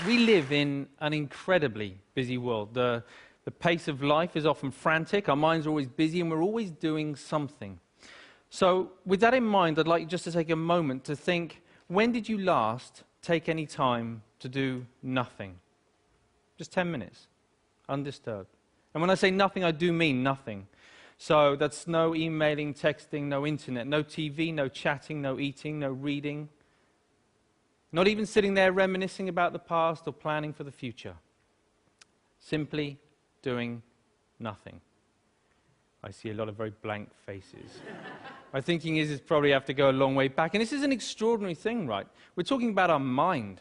We live in an incredibly busy world. The pace of life is often frantic, our minds are always busy, and we're always doing something. So, with that in mind, I'd like you just to take a moment to think, when did you last take any time to do nothing? Just 10 minutes, undisturbed. And when I say nothing, I do mean nothing. So that's no emailing, texting, no internet, no TV, no chatting, no eating, no reading. Not even sitting there reminiscing about the past or planning for the future. Simply doing nothing. I see a lot of very blank faces. My thinking is probably have to go a long way back. And this is an extraordinary thing, right? We're talking about our mind.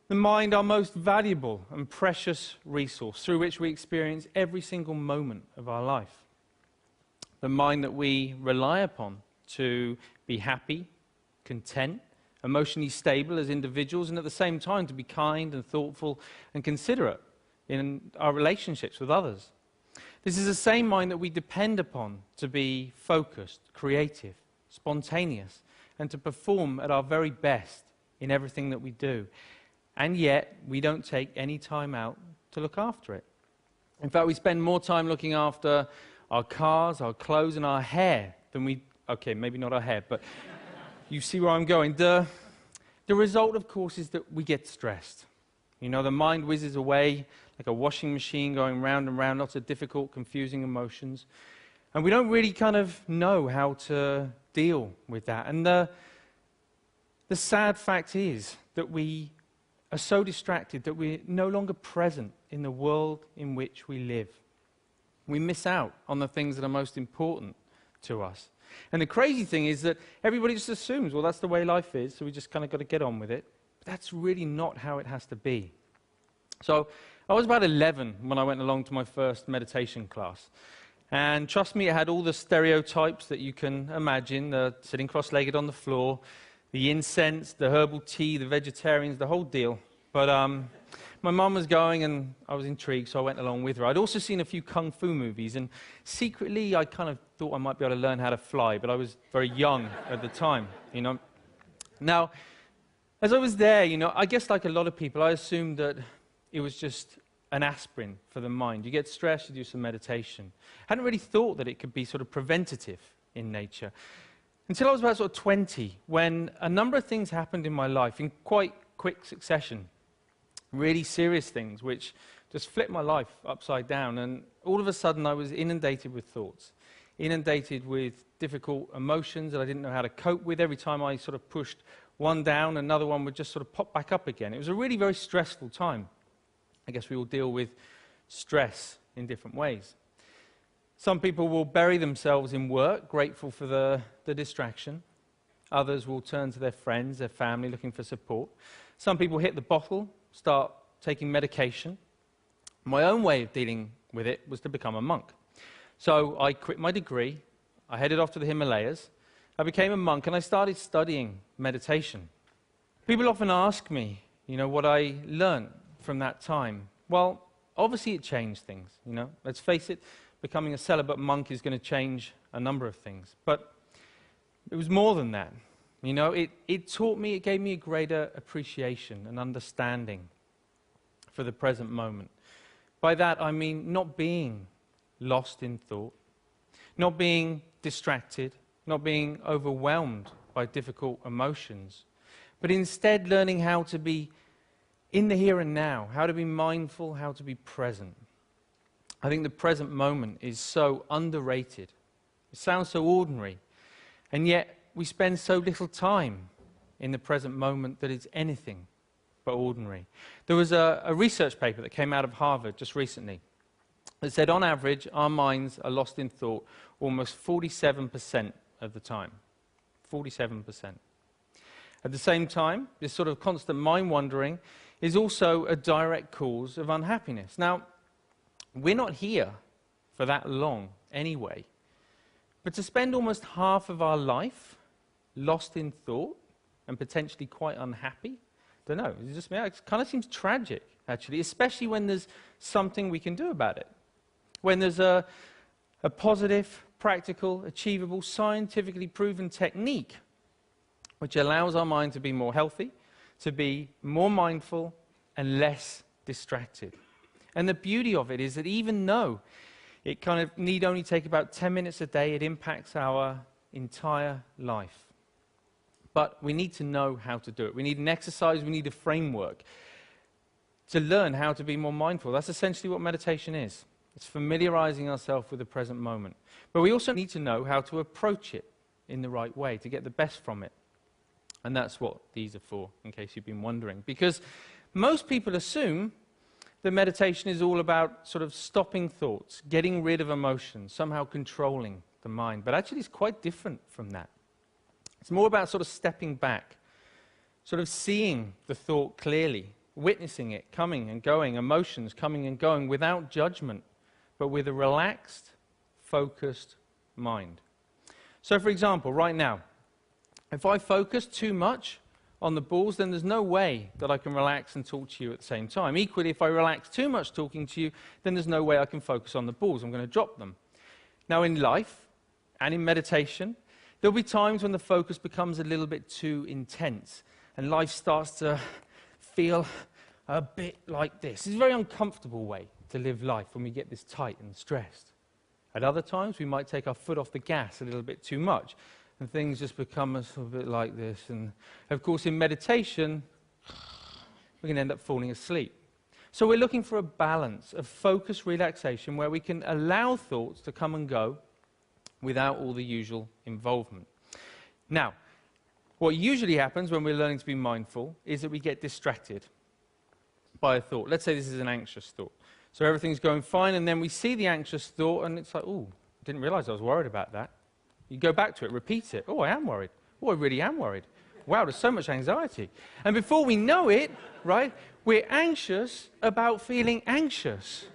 The mind, our most valuable and precious resource through which we experience every single moment of our life. The mind that we rely upon to be happy, content, emotionally stable as individuals, and at the same time to be kind and thoughtful and considerate in our relationships with others. This is the same mind that we depend upon to be focused, creative, spontaneous, and to perform at our very best in everything that we do. And yet, we don't take any time out to look after it. In fact, we spend more time looking after our cars, our clothes, and our hair than we... Okay, maybe not our hair, but you see where I'm going. The result, of course, is that we get stressed. You know, the mind whizzes away like a washing machine going round and round, lots of difficult, confusing emotions. And we don't really kind of know how to deal with that. And the sad fact is that we are so distracted that we're no longer present in the world in which we live. We miss out on the things that are most important to us. And the crazy thing is that everybody just assumes, well, that's the way life is, so we just kind of got to get on with it. But that's really not how it has to be. So I was about 11 when I went along to my first meditation class. And trust me, it had all the stereotypes that you can imagine, the sitting cross-legged on the floor, the incense, the herbal tea, the vegetarians, the whole deal. But my mum was going and I was intrigued, so I went along with her. I'd also seen a few kung fu movies, and secretly I kind of thought I might be able to learn how to fly, but I was very young at the time, you know. Now, as I was there, you know, I guess like a lot of people, I assumed that it was just an aspirin for the mind. You get stressed, you do some meditation. I hadn't really thought that it could be sort of preventative in nature. Until I was about sort of 20, when a number of things happened in my life in quite quick succession. Really serious things, which just flipped my life upside down. And all of a sudden, I was inundated with thoughts. Inundated with difficult emotions that I didn't know how to cope with. Every time I sort of pushed one down, another one would just sort of pop back up again. It was a really very stressful time. I guess we all deal with stress in different ways. Some people will bury themselves in work, grateful for the distraction. Others will turn to their friends, their family, looking for support. Some people hit the bottle, start taking medication. My own way of dealing with it was to become a monk. So I quit my degree, I headed off to the Himalayas, I became a monk, and I started studying meditation. People often ask me, you know, what I learned from that time. Well, obviously it changed things, you know. Let's face it, becoming a celibate monk is going to change a number of things. But it was more than that. You know, it taught me, it gave me a greater appreciation and understanding for the present moment. By that I mean not being lost in thought, not being distracted, not being overwhelmed by difficult emotions, but instead learning how to be in the here and now, how to be mindful, how to be present. I think the present moment is so underrated. It sounds so ordinary, and yet we spend so little time in the present moment that it's anything but ordinary. There was a research paper that came out of Harvard just recently that said on average our minds are lost in thought almost 47% of the time. 47%. At the same time, this sort of constant mind wandering is also a direct cause of unhappiness. Now, we're not here for that long anyway, but to spend almost half of our life lost in thought and potentially quite unhappy, I don't know, it's just me, it kind of seems tragic, actually, especially when there's something we can do about it. When there's a positive, practical, achievable, scientifically proven technique which allows our mind to be more healthy, to be more mindful, and less distracted. And the beauty of it is that even though it kind of need only take about 10 minutes a day, it impacts our entire life. But we need to know how to do it. We need an exercise, we need a framework to learn how to be more mindful. That's essentially what meditation is. It's familiarizing ourselves with the present moment. But we also need to know how to approach it in the right way to get the best from it. And that's what these are for, in case you've been wondering. Because most people assume that meditation is all about sort of stopping thoughts, getting rid of emotions, somehow controlling the mind. But actually it's quite different from that. It's more about sort of stepping back, sort of seeing the thought clearly, witnessing it coming and going, emotions coming and going without judgment, but with a relaxed, focused mind. So for example, right now, if I focus too much on the balls, then there's no way that I can relax and talk to you at the same time. Equally, if I relax too much talking to you, then there's no way I can focus on the balls. I'm going to drop them. Now in life and in meditation, there'll be times when the focus becomes a little bit too intense and life starts to feel a bit like this. It's a very uncomfortable way to live life when we get this tight and stressed. At other times, we might take our foot off the gas a little bit too much, and things just become a little bit like this. And of course, in meditation, we can end up falling asleep. So we're looking for a balance of focused relaxation where we can allow thoughts to come and go without all the usual involvement. Now, what usually happens when we're learning to be mindful is that we get distracted by a thought. Let's say this is an anxious thought. So everything's going fine, and then we see the anxious thought, and it's like, oh, I didn't realize I was worried about that. You go back to it, repeat it. Oh, I am worried. Oh, I really am worried. Wow, there's so much anxiety. And before we know it, right, we're anxious about feeling anxious.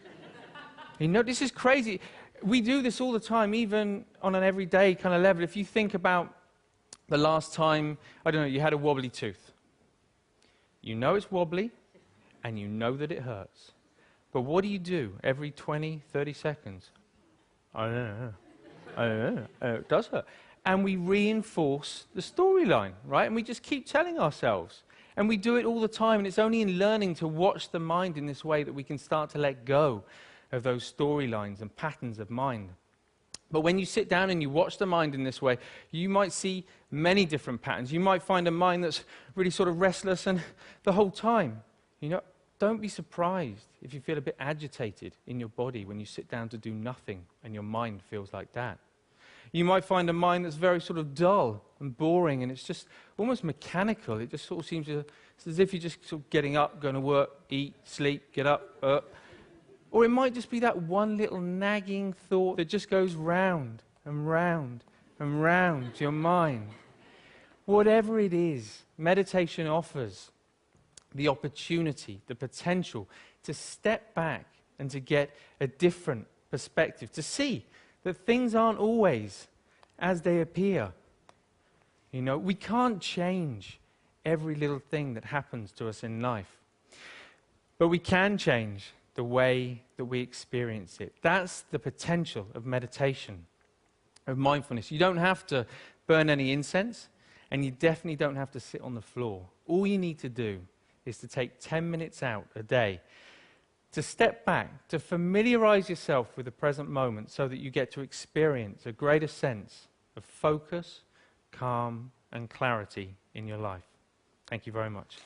You know, this is crazy. We do this all the time, even on an everyday kind of level. If you think about the last time, I don't know, you had a wobbly tooth. You know it's wobbly, and you know that it hurts. But what do you do every 20, 30 seconds? I don't know. I don't know. It does hurt. And we reinforce the storyline, right? And we just keep telling ourselves. And we do it all the time. And it's only in learning to watch the mind in this way that we can start to let go of those storylines and patterns of mind. But when you sit down and you watch the mind in this way, you might see many different patterns. You might find a mind that's really sort of restless and the whole time, you know, don't be surprised if you feel a bit agitated in your body when you sit down to do nothing and your mind feels like that. You might find a mind that's very sort of dull and boring and it's just almost mechanical. It just sort of seems it's as if you're just sort of getting up, going to work, eat, sleep, get up. Or it might just be that one little nagging thought that just goes round and round and round to your mind. Whatever it is, meditation offers the opportunity, the potential to step back and to get a different perspective, to see that things aren't always as they appear. You know, we can't change every little thing that happens to us in life, but we can change the way that we experience it. That's the potential of meditation, of mindfulness. You don't have to burn any incense, and you definitely don't have to sit on the floor. All you need to do is to take 10 minutes out a day to step back, to familiarize yourself with the present moment so that you get to experience a greater sense of focus, calm, and clarity in your life. Thank you very much.